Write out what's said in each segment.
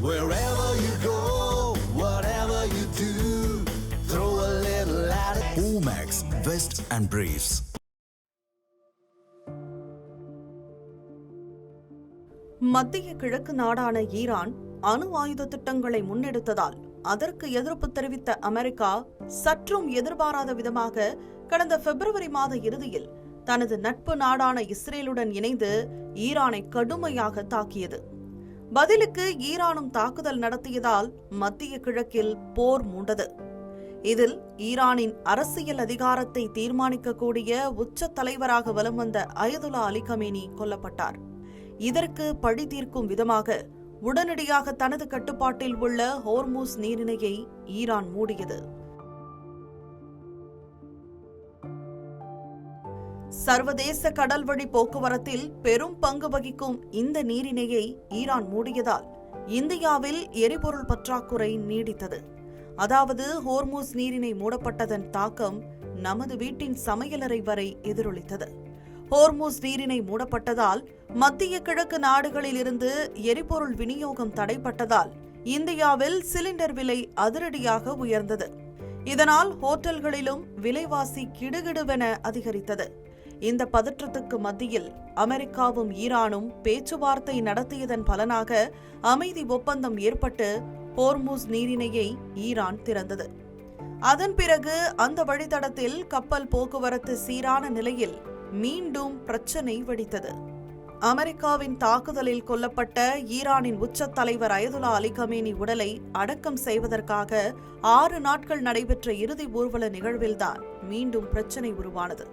Wherever you go, whatever you do, throw a little at it. Omax, Vest and Briefs. மத்திய கிழக்கு நாடான Iran அணு ஆயுத திட்டங்களை முன்னெடுத்ததால் அதற்கு எதிர்ப்பு தெரிவித்த அமெரிக்கா சற்றும் எதிர்பாராத விதமாக கடந்த பிப்ரவரி மாத இறுதியில் தனது நட்பு நாடான இஸ்ரேலுடன் இணைந்து ஈரானை கடுமையாக தாக்கியது. பதிலுக்கு ஈரானும் தாக்குதல் நடத்தியதால் மத்திய கிழக்கில் போர் மூண்டது. இதில் ஈரானின் அரசியல் அதிகாரத்தை தீர்மானிக்கக்கூடிய உச்ச தலைவராக வலம் வந்த அயதுல்லா அலி கமேனி கொல்லப்பட்டார். இதற்கு பழி தீர்க்கும் விதமாக உடனடியாக தனது கட்டுப்பாட்டில் உள்ள ஹோர்முஸ் நீரிணையை ஈரான் மூடியது. சர்வதேச கடல்வழி போக்குவரத்தில் பெரும் பங்கு வகிக்கும் இந்த நீரிணையை ஈரான் மூடியதால் இந்தியாவில் எரிபொருள் பற்றாக்குறை நீடித்தது. அதாவது ஹோர்முஸ் நீரிணை மூடப்பட்டதன் தாக்கம் நமது வீட்டின் சமையலறை வரை எதிரொலித்தது. ஹோர்முஸ் நீரிணை மூடப்பட்டதால் மத்திய கிழக்கு நாடுகளில் இருந்து எரிபொருள் விநியோகம் தடைப்பட்டதால் இந்தியாவில் சிலிண்டர் விலை அதிரடியாக உயர்ந்தது. இதனால் ஹோட்டல்களிலும் விலைவாசி கிடுகிடுவென அதிகரித்தது. இந்த பதற்றத்துக்கு மத்தியில் அமெரிக்காவும் ஈரானும் பேச்சுவார்த்தை நடத்தியதன் பலனாக அமைதி ஒப்பந்தம் ஏற்பட்டு ஹோர்முஸ் நீரிணையை ஈரான் திறந்தது. அதன் பிறகு அந்த வழித்தடத்தில் கப்பல் போக்குவரத்து சீரான நிலையில் மீண்டும் பிரச்சனை வெடித்தது. அமெரிக்காவின் தாக்குதலில் கொல்லப்பட்ட ஈரானின் உச்ச தலைவர் அயதுல்லா அலி கமேனி உடலை அடக்கம் செய்வதற்காக 6 நாட்கள் நடைபெற்ற இறுதி ஊர்வல நிகழ்வில்தான் மீண்டும் பிரச்சனை உருவானது.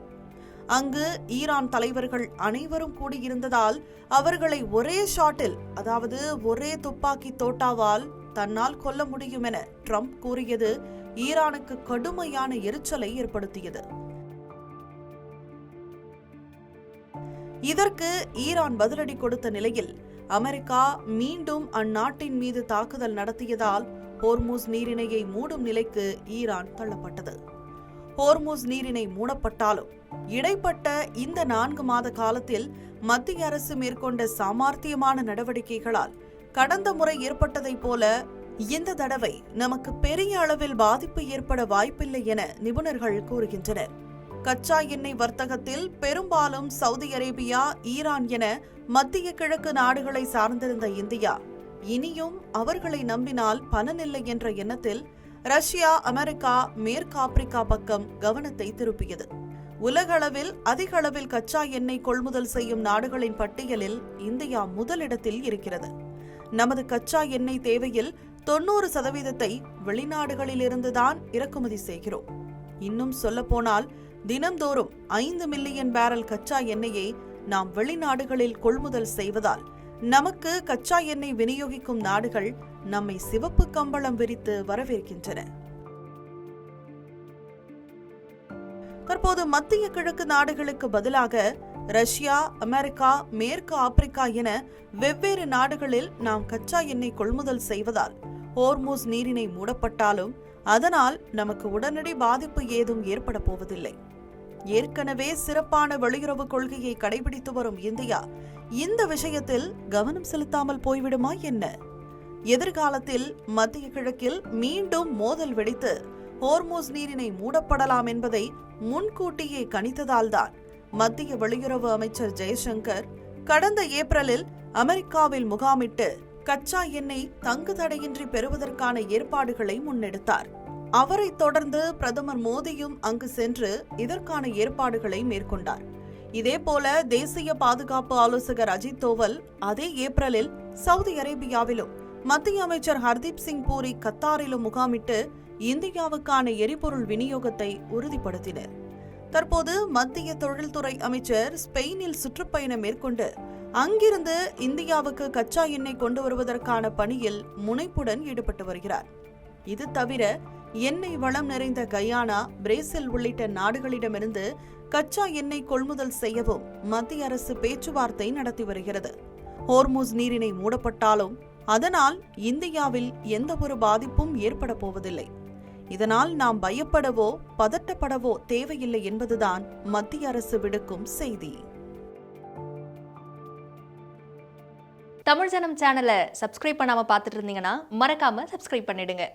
அங்கு ஈரான் தலைவர்கள் அனைவரும் கூடியிருந்ததால் அவர்களை ஒரே ஷாட்டில், அதாவது ஒரே துப்பாக்கி தோட்டாவால் தன்னால் கொல்ல முடியும் என ட்ரம்ப் கூறியது ஈரானுக்கு கடுமையான எரிச்சலை ஏற்படுத்தியது. இதற்கு ஈரான் பதிலடி கொடுத்த நிலையில் அமெரிக்கா மீண்டும் அந்நாட்டின் மீது தாக்குதல் நடத்தியதால் ஹோர்முஸ் நீரிணையை மூடும் நிலைக்கு ஈரான் தள்ளப்பட்டது. ஹோர்முஸ் நீரிணை மூடப்பட்டாலும் இடைப்பட்ட இந்த 4 மாத காலத்தில் மத்திய அரசு மேற்கொண்ட சாமர்த்தியமான நடவடிக்கைகளால் கடந்த முறை ஏற்பட்டதைப் போல இந்த தடவை நமக்கு பெரிய அளவில் பாதிப்பு ஏற்பட வாய்ப்பில்லை என நிபுணர்கள் கூறுகின்றனர். கச்சா எண்ணெய் வர்த்தகத்தில் பெரும்பாலும் சவுதி அரேபியா, ஈரான் என மத்திய கிழக்கு நாடுகளை சார்ந்திருந்த இந்தியா இனியும் அவர்களை நம்பினால் பலனில்லை என்ற எண்ணத்தில் ரஷ்யா, அமெரிக்கா, மேற்கு ஆப்பிரிக்கா பக்கம் கவனத்தை திருப்பியது. உலகளவில் அதிக அளவில் கச்சா எண்ணெய் கொள்முதல் செய்யும் நாடுகளின் பட்டியலில் இந்தியா முதலிடத்தில் இருக்கிறது. நமது கச்சா எண்ணெய் தேவையில் 90% வெளிநாடுகளிலிருந்துதான் இறக்குமதி செய்கிறோம். இன்னும் சொல்லப்போனால் தினம்தோறும் 5 மில்லியன் பேரல் கச்சா எண்ணெயை நாம் வெளிநாடுகளில் கொள்முதல் செய்வதால் நமக்கு கச்சா எண்ணெய் விநியோகிக்கும் நாடுகள் நம்மை சிவப்பு கம்பளம் விரித்து வரவேற்கின்றன. தற்போது மத்திய கிழக்கு நாடுகளுக்கு பதிலாக ரஷ்யா, அமெரிக்கா, மேற்கு ஆப்பிரிக்கா என வெவ்வேறு நாடுகளில் நாம் கச்சா எண்ணெய் கொள்முதல் செய்வதால் ஹோர்முஸ் நீரிணை மூடப்பட்டாலும் அதனால் நமக்கு உடனடி பாதிப்பு ஏதும் ஏற்பட போவதில்லை. ஏற்கனவே சிறப்பான வெளியுறவு கொள்கையை கடைபிடித்து வரும் இந்தியா இந்த விஷயத்தில் கவனம் செலுத்தாமல் போய்விடுமா என்ன? எதிர்காலத்தில் மத்திய கிழக்கில் மீண்டும் மோதல் வெடித்து ஹோர்முஸ் நீரிணை மூடப்படலாம் என்பதை முன்கூட்டியே கணித்ததால்தான் மத்திய வெளியுறவு அமைச்சர் ஜெய்சங்கர் கடந்த ஏப்ரலில் அமெரிக்காவில் முகாமிட்டு கச்சா எண்ணெய் தங்கு தடையின்றி பெறுவதற்கான ஏற்பாடுகளை முன்னெடுத்தார். அவரைத் தொடர்ந்து பிரதமர் மோடியும் அங்கு சென்று இதற்கான ஏற்பாடுகளை மேற்கொண்டார். இதேபோல தேசிய பாதுகாப்பு ஆலோசகர் அஜித் தோவல் அதே ஏப்ரலில் சவுதி அரேபியாவிலும் மத்திய அமைச்சர் ஹர்தீப் சிங் பூரி கத்தாரிலும் முகாமிட்டு இந்தியாவுக்கான எரிபொருள் விநியோகத்தை உறுதிப்படுத்தினர். தற்போது மத்திய தொழில்துறை அமைச்சர் ஸ்பெயினில் சுற்றுப்பயணம் மேற்கொண்டு அங்கிருந்து இந்தியாவுக்கு கச்சா எண்ணெய் கொண்டு வருவதற்கான பணியில் முனைப்புடன் ஈடுபட்டு வருகிறார். இது தவிர எண்ணெய் வளம் நிறைந்த கயானா, பிரேசில் உள்ளிட்ட நாடுகளிடமிருந்து கச்சா எண்ணெய் கொள்முதல் செய்யவும் மத்திய அரசு பேச்சுவார்த்தை நடத்தி வருகிறது. ஹோர்முஸ் நீரிணை மூடப்பட்டாலும் அதனால் இந்தியாவில் எந்த ஒரு பாதிப்பும் ஏற்பட போவதில்லை. இதனால் நாம் பயப்படவோ பதட்டப்படவோ தேவையில்லை என்பதுதான் மத்திய அரசு விடுக்கும் செய்தி. தமிழ் ஜனம் சேனலை சப்ஸ்கிரைப் பண்ணாம பார்த்துட்டு இருந்தீங்கன்னா மறக்காம சப்ஸ்கிரைப் பண்ணிடுங்க.